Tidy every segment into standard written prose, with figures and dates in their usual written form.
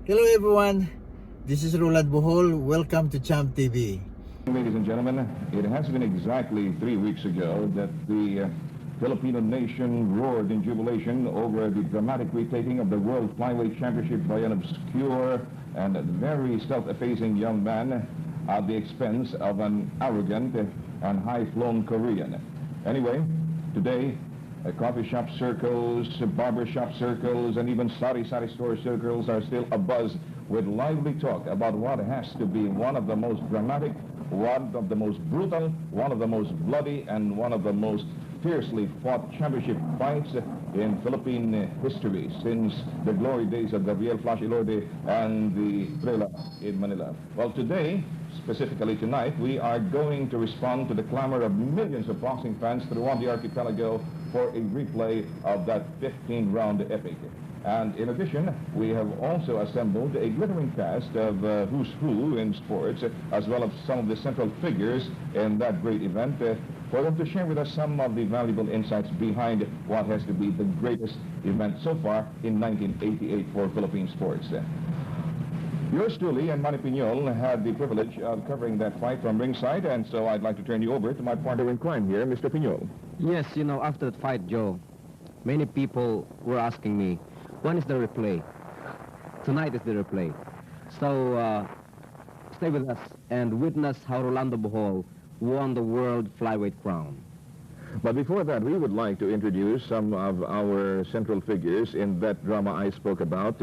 Hello everyone, this is Rolando Bohol. Welcome to Champ TV. Ladies and gentlemen, it has been exactly 3 weeks ago that the Filipino nation roared in jubilation over the dramatic retaking of the World Flyweight Championship by an obscure and very self-effacing young man at the expense of an arrogant and high-flown Korean. Anyway, today, coffee shop circles, barber shop circles, and even sari-sari store circles are still abuzz with lively talk about what has to be one of the most dramatic, one of the most brutal, one of the most bloody, and one of the most fiercely fought championship fights in Philippine history since the glory days of Gabriel Flash Elorde and the Thrilla in Manila. Well, today, specifically tonight, we are going to respond to the clamor of millions of boxing fans throughout the archipelago for a replay of that 15-round epic. And in addition, we have also assembled a glittering cast of who's who in sports, as well as some of the central figures in that great event, for them to share with us some of the valuable insights behind what has to be the greatest event so far in 1988 for Philippine sports. Yours truly and Manny Piñol had the privilege of covering that fight from ringside, and so I'd like to turn you over to my partner in crime here, Mr. Piñol. Yes, you know, after the fight, Joe, many people were asking me, when is the replay? Tonight is the replay. So, stay with us and witness how Rolando Bohol won the World Flyweight crown. But before that, we would like to introduce some of our central figures in that drama I spoke about.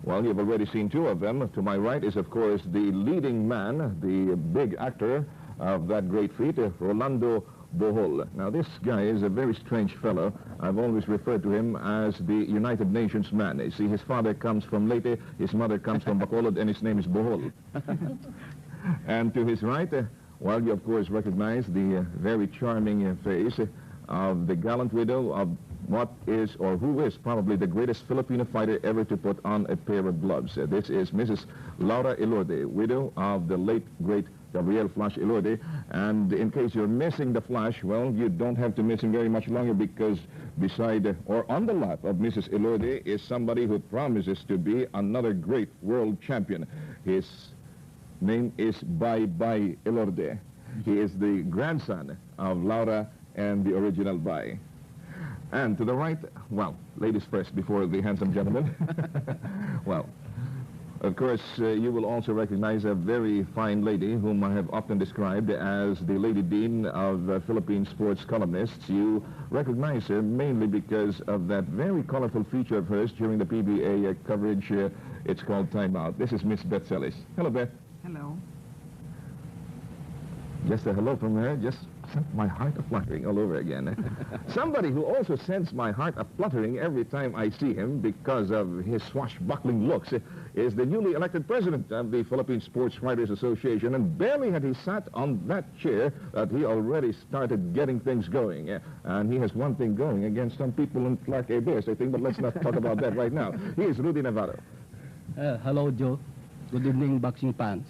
Well, you've already seen two of them. To my right is, of course, the leading man, the big actor of that great feat, Rolando Bohol. Now, this guy is a very strange fellow. I've always referred to him as the United Nations man. You see, his father comes from Leyte, his mother comes from Bacolod, and his name is Bohol. And to his right, well, you, of course, recognize the very charming face of the gallant widow of what is, or who is, probably the greatest Filipino fighter ever to put on a pair of gloves. This is Mrs. Elorde Elorde, widow of the late, great Gabriel Flash Elorde. And in case you're missing the Flash, well, you don't have to miss him very much longer, because beside, or on the lap of Mrs. Elorde is somebody who promises to be another great world champion. His name is Bye Elorde. He is the grandson of Laura and the original Bay. And to the right, well, ladies first before the handsome gentleman. Well, of course, you will also recognize a very fine lady whom I have often described as the Lady Dean of Philippine sports columnists. You recognize her mainly because of that very colorful feature of hers during the PBA coverage. It's called Time Out. This is Miss Beth Celis. Hello, Beth. Hello. Just a hello from her just sent my heart a-fluttering all over again. Somebody who also sends my heart a-fluttering every time I see him because of his swashbuckling looks is the newly elected president of the Philippine Sports Writers Association. And barely had he sat on that chair that he already started getting things going. And he has one thing going against some people in Clark A. Bears, I think, but let's not talk about that right now. He is Rudy Navarro. Hello, Joe. Good evening, boxing fans.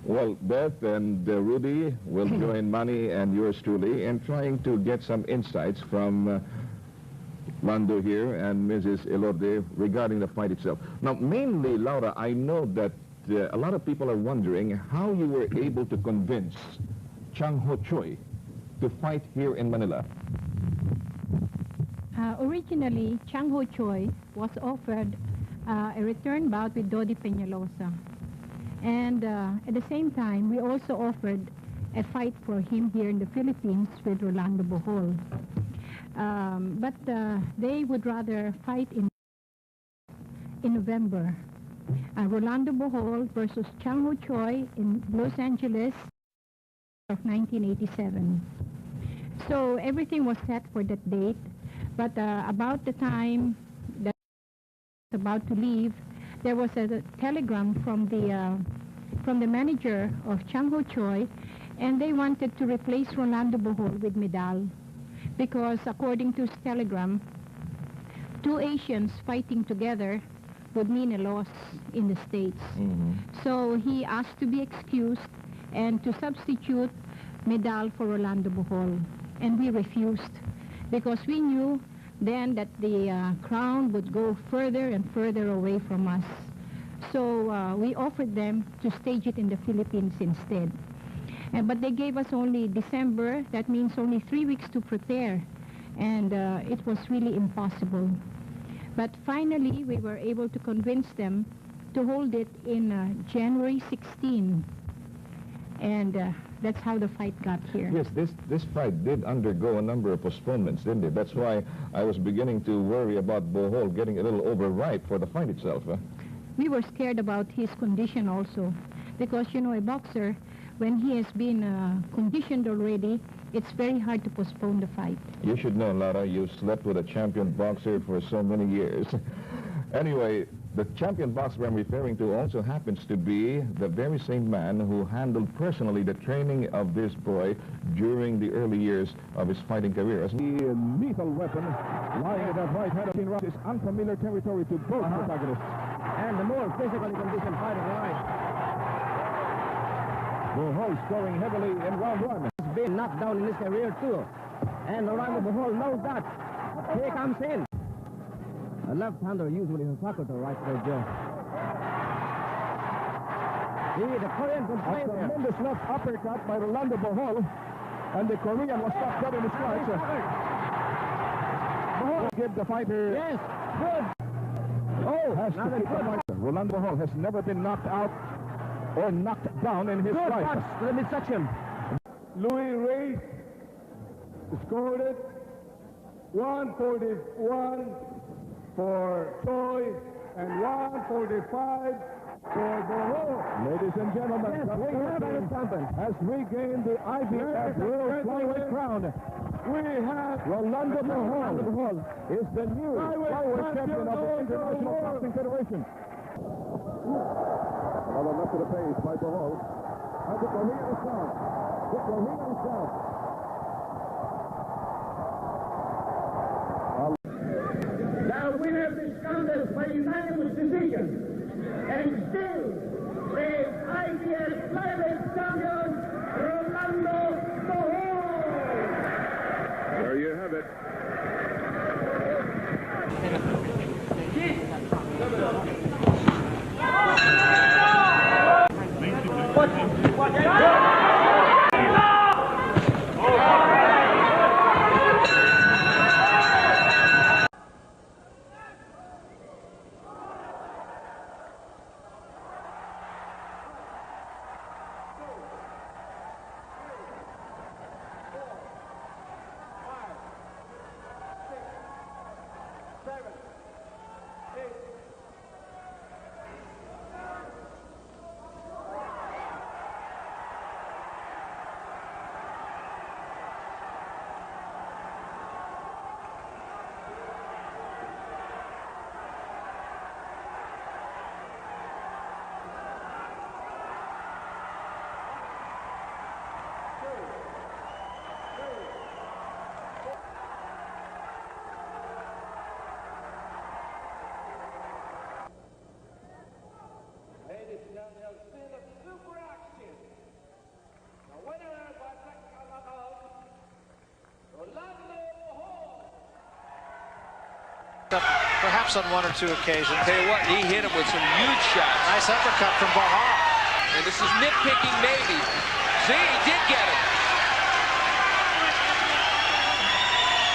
Well, Beth and Rudy will join Manny and yours truly in trying to get some insights from Lando here and Mrs. Elorde regarding the fight itself. Now, mainly, Laura, I know that a lot of people are wondering how you were able to convince Chang Ho Choi to fight here in Manila. Originally, Chang Ho Choi was offered a return bout with Dodie Penalosa. And at the same time, we also offered a fight for him here in the Philippines with Rolando Bohol. But they would rather fight in November. Rolando Bohol versus Chang Ho Choi in Los Angeles of 1987. So everything was set for that date. But about the time that I was about to leave, there was a telegram from the manager of Chang Ho Choi, and they wanted to replace Rolando Bohol with Medal, because according to his telegram, two Asians fighting together would mean a loss in the States. Mm-hmm. So he asked to be excused and to substitute Medal for Rolando Bohol, and we refused because we knew then that the crown would go further and further away from us. So we offered them to stage it in the Philippines instead. But they gave us only December. That means only 3 weeks to prepare. And it was really impossible. But finally, we were able to convince them to hold it in January 16. And that's how the fight got here. Yes, this fight did undergo a number of postponements, didn't it? That's why I was beginning to worry about Bohol getting a little overripe for the fight itself. Huh? We were scared about his condition also. Because, you know, a boxer, when he has been conditioned already, it's very hard to postpone the fight. You should know, Lara, you slept with a champion boxer for so many years. Anyway, the champion boxer I'm referring to also happens to be the very same man who handled personally the training of this boy during the early years of his fighting career. The lethal weapon lying at that right hand of King Rock is unfamiliar territory to both protagonists. And the more physically conditioned fighter tonight Bohol scoring heavily in round one. has been knocked down in his career too. And Rolando Bohol knows that. Here comes in. A left-hander usually is a sucker to right there, Joe. See, the Korean can play A there. tremendous left uppercut by Rolando Bohol, and the Korean was stopped dead in his tracks. Bohol give the fighter. Yes, good. Oh, Has to keep the fighter. Rolando Bohol has never been knocked out or knocked down in his Good fight. touch to the midsection. Louis Ray scored it 141 for Choi and 145 for Bohol. Ladies and gentlemen, Yes, the we have Philippines it, champion. has regained the IBF World Flyweight crown. We have Rolando Bohol is the new flyweight champion of the International Boxing Federation. Well, enough to the pace by Bohol. And the Korean is down. The Korean is down. The winner of this contest by unanimous decision, and still the IBF Flyweight champion, Rolando Bohol. There you have it. Perhaps on one or two occasions. Tell you what, he hit him with some huge shots. Nice uppercut from Bohol. And this is nitpicking, maybe. See, he did get him.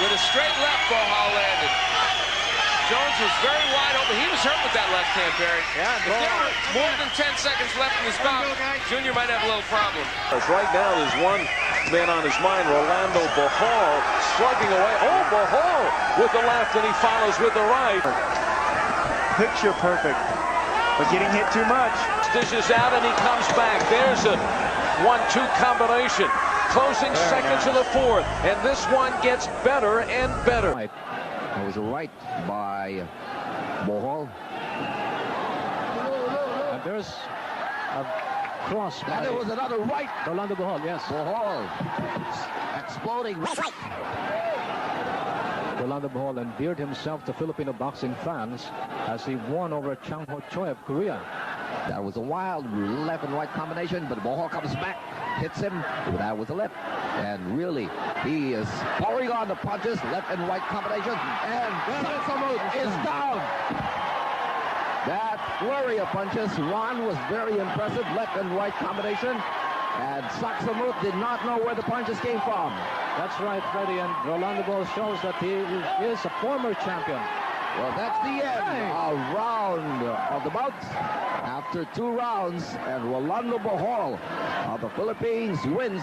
With a straight left, Bohol landed. Jones was very wide open. He was hurt with that left hand, Barry. Yeah, If there were more than 10 seconds left in this bout, Junior might have a little problem. Right now, there's one man on his mind, Rolando Bohol, slugging away. Oh, Bohol with the left, and he follows with the right. Picture perfect, but getting hit too much. Dishes out, and he comes back. There's a 1-2 combination. Closing seconds of the fourth, and this one gets better and better. There was a right by Bohol. And there's a cross by... And there was another right. Rolando Bohol, yes. Bohol exploding right. Rolando Bohol endeared himself to Filipino boxing fans as he won over Chang Ho Choi of Korea. That was a wild left and right combination, but Bohol comes back, hits him. That was a left. And really, he is pouring on the punches, left and right combination. And Benson is down. that flurry of punches. Ron was very impressive, left and right combination. And Saksamut did not know where the punches came from. That's right, Freddie, and Rolando Bohol shows that he is a former champion. Well, that's the end of round of the bout. After 2 rounds, and Rolando Bohol of the Philippines wins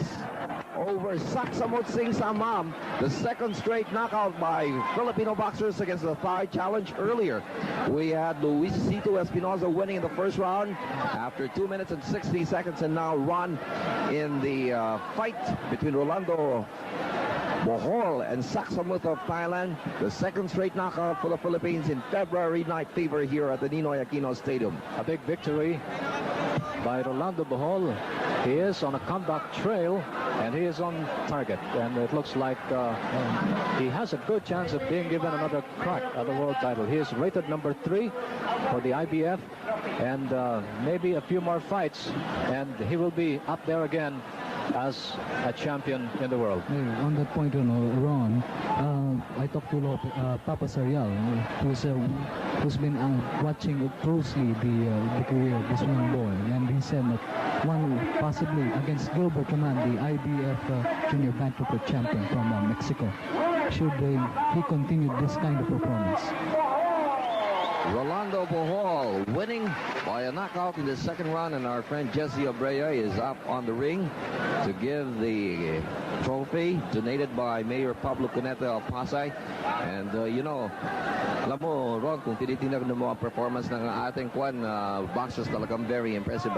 over Saksamut Singh Samam, the second straight knockout by Filipino boxers against the Thai challenge earlier. We had Luisito Espinosa winning in the first round after 2 minutes and 60 seconds, and now Ron in the fight between Rolando Bohol and Saksamut of Thailand, the second straight knockout for the Philippines in February night fever here at the Ninoy Aquino Stadium. A big victory by Rolando Bohol. He is on a comeback trail, and he is on target, and it looks like he has a good chance of being given another crack at the world title. He is rated number 3 for the IBF, and maybe a few more fights, and he will be up there again as a champion in the world. On that point, Ron, I talked to Papa Sarial, who's been watching closely the career of this young boy, and he said that one possibly against Gilbert Command, the IBF junior bantamweight champion from Mexico, should he continue this kind of performance. Rolando Bohol winning by a knockout in the second round, and our friend Jesse Abreu is up on the ring to give the trophy donated by Mayor Pablo Cuneta of Pasay. And alam mo, Ron, kung tinitingnan mo ang performance ng ating boxers, talagang very impressive. But